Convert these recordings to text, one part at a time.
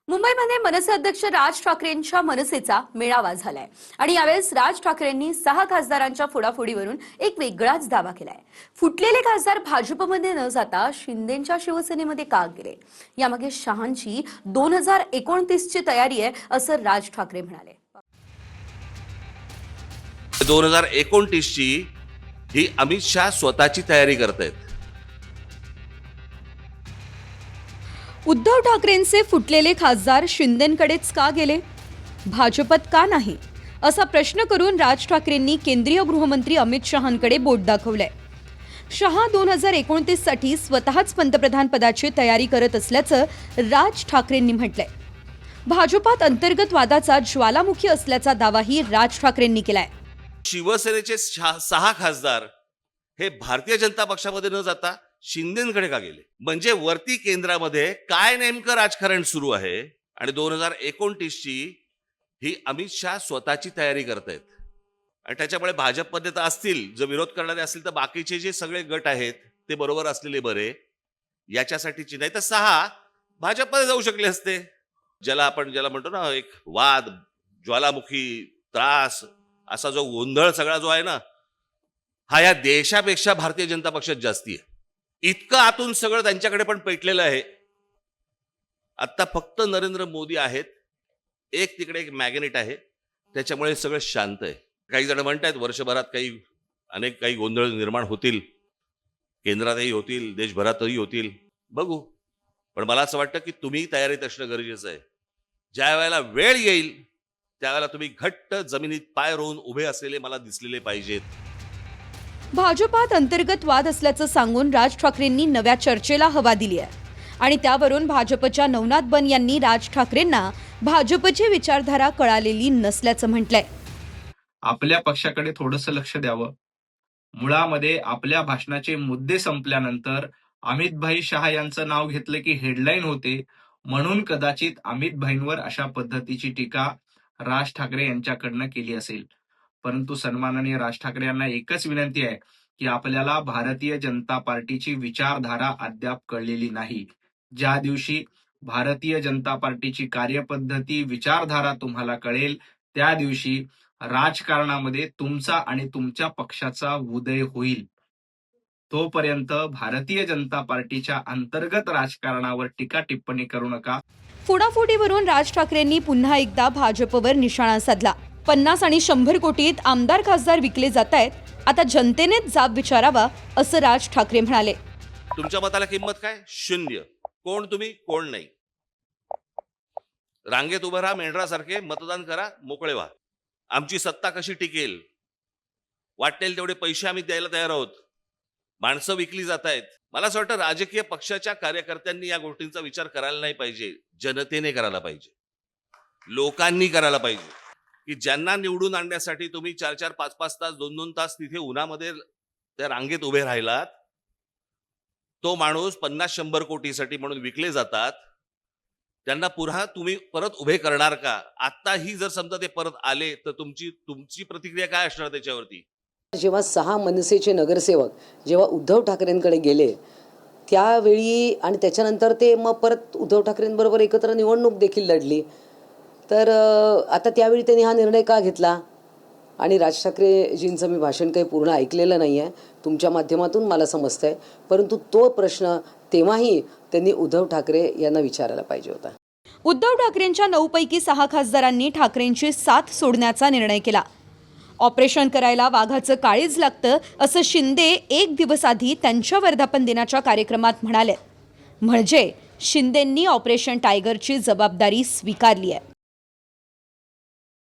मुंबईमध्ये मनसे अध्यक्ष राज ठाकरेंच्या मनसेचा मेळावा झालाय आणि यावेळेस राज ठाकरेंनी 6 खासदारांच्या फोडाफोडीवरून एक वेगळाच दावा केलाय. फुटलेले खासदार भाजपमध्ये न जाता शिंदेंच्या शिवसेनेमध्ये का गेले, यामागे शहांची 2029 ची तयारी आहे असं राज ठाकरे म्हणाले. 2029 ची ही अमित शाह स्वतःची तयारी करतायत. उद्धव ठाकरेंचे फुटलेले खासदार शिंदेंकडेच का गेले, भाजपत का नाही, असा प्रश्न करून राज ठाकरेंनी केंद्रीय गृहमंत्री अमित शहांकडे बोट दाखवलंय. शहा 2029 साठी स्वतःच पंतप्रधान पदाची तयारी करत असल्याचं राज ठाकरेंनी म्हटलंय. भाजपात अंतर्गत वादाचा ज्वालामुखी असल्याचा दावाही राज ठाकरेंनी केलाय. शिवसेनेचे 6 खासदार हे भारतीय जनता पक्षामध्ये न जाता शिंदेंकडे का गेले, म्हणजे वरती केंद्रामध्ये काय नेमकं राजकारण सुरू आहे आणि 2029 ची ही अमित शाह स्वतःची तयारी करतायत. आणि त्याच्यामुळे भाजपमध्ये तर असतील, जर विरोध करणारे असतील तर बाकीचे जे सगळे गट आहेत ते बरोबर असलेले बरे, याच्यासाठीची नाही तर 6 भाजपमध्ये जाऊ शकले असते. ज्याला म्हणतो ना, एक वाद, ज्वालामुखी, त्रास, असा जो गोंधळ सगळा जो आहे ना, हा या देशापेक्षा भारतीय जनता पक्षात जास्ती आहे. इतकं आतून सगळं त्यांच्याकडे पण पेटलेलं आहे. आता फक्त नरेंद्र मोदी आहेत, एक तिकडे एक मॅग्नेट आहे, त्याच्यामुळे सगळं शांत आहे. काही जण म्हणतात वर्षभरात काही गोंधळ निर्माण होतील, केंद्रातही होतील, देशभरातही होतील, बघू. पण मला असं वाटतं की तुम्ही तयारीत असणं गरजेचं आहे. ज्या वेळेला वेळ येईल त्यावेळेला तुम्ही घट्ट जमिनीत पाय रोवून उभे असलेले मला दिसलेले पाहिजेत. भाजपात अंतर्गत वाद असल्याचं सांगून राज ठाकरेंनी नव्या चर्चेला हवा दिली आहे आणि त्यावरून भाजपच्या नवनाथ बन यांनी राज ठाकरेंना भाजपची विचारधारा कळालेली नसल्याचं म्हटलंय. आपल्या पक्षाकडे थोडंसं लक्ष द्यावं. मुळामध्ये आपल्या भाषणाचे मुद्दे संपल्यानंतर अमितभाई शहा यांचं नाव घेतलं की हेडलाईन होते, म्हणून कदाचित अमितभाईंवर अशा पद्धतीची टीका राज ठाकरे यांच्याकडनं केली असेल. परंतु सन्माननीय राज ठाकरे यांना एकच विनंती आहे की आपल्याला भारतीय जनता पार्टीची विचारधारा अद्याप कळलेली नाही. ज्या दिवशी भारतीय जनता पार्टीची कार्यपद्धती, विचारधारा तुम्हाला कळेल, त्या दिवशी राजकारणामध्ये तुमचा आणि तुमच्या पक्षाचा उदय होईल. तोपर्यंत भारतीय जनता पार्टीच्या अंतर्गत राजकारणावर टीका टिप्पणी करू नका. फोडाफोडीवरून राज ठाकरेंनी पुन्हा एकदा भाजपवर निशाणा साधला. 50 आणि 100 कोटीत आमदार खासदार विकले जात आहेत, आता जनतेनेच जाब विचारावा असं राज ठाकरे म्हणाले. तुमच्या मताला किंमत काय? 0. कोण तुम्ही, कोण नाही. रांगेत उभं राहा, मेंढरासारखे मतदान करा, मोकळे व्हा. आमची सत्ता कशी टिकेल, वाटेल तेवढे पैसे आम्ही द्यायला तयार आहोत. माणसं विकली जात आहेत. मला असं वाटतं राजकीय पक्षाच्या कार्यकर्त्यांनी या गोष्टींचा विचार करायला नाही पाहिजे, जनतेने करायला पाहिजे, लोकांनी करायला पाहिजे. की ज्यांना निवडून आणण्यासाठी तुम्ही 4-4, 5-5 तास, 2-2 तास तिथे उन्हामध्ये त्या रांगेत उभे राहिलात, तो माणूस 50-100 कोटीसाठी म्हणून विकले जातात. त्यांना पुन्हा तुम्ही परत उभे करणार का? आताही जर समजा ते परत आले तर तुमची प्रतिक्रिया काय असणार त्याच्यावरती? जेव्हा 6 मनसेचे नगरसेवक जेव्हा उद्धव ठाकरेंकडे गेले त्यावेळी आणि त्याच्यानंतर ते मग परत उद्धव ठाकरेंबरोबर एकत्र निवडणूक देखील लढली, तर आता त्यावेळी त्यांनी हा निर्णय का घेतला? आणि राज ठाकरेजींचं मी भाषण काही पूर्ण ऐकलेलं नाही आहे, तुमच्या माध्यमातून मला समजतंय, परंतु तो प्रश्न तेव्हाही त्यांनी उद्धव ठाकरे यांना विचारायला पाहिजे होता. उद्धव ठाकरेंच्या 9 पैकी 6 खासदारांनी ठाकरेंची साथ सोडण्याचा निर्णय केला. ऑपरेशन करायला वाघाचं काळीज लागतं असं शिंदे एक दिवस आधी त्यांच्या वर्धापन दिनाच्या कार्यक्रमात म्हणाले. म्हणजे शिंदेंनी ऑपरेशन टायगरची जबाबदारी स्वीकारली आहे.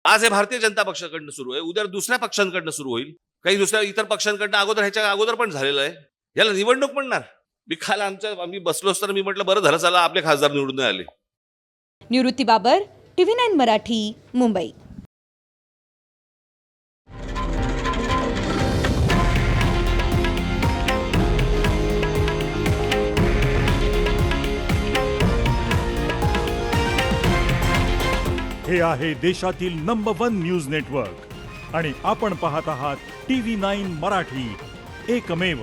आज हे भारतीय जनता पक्षाकडनं सुरू आहे, उद्या दुसऱ्या पक्षांकडनं सुरू होईल, काही दुसऱ्या इतर पक्षांकडनं ह्याच्या अगोदर पण झालेलं आहे. याला निवडणूक म्हणणार? आम्ही बसलो असताना मी म्हटलं बरं झालं चला आपले खासदार निवडून आले. निवृत्ती बाबर, TV9 मराठी, मुंबई. हे आहे देशातील नंबर 1 न्यूज नेटवर्क आणि आपण पाहत आहात TV9 मराठी, एकमेव.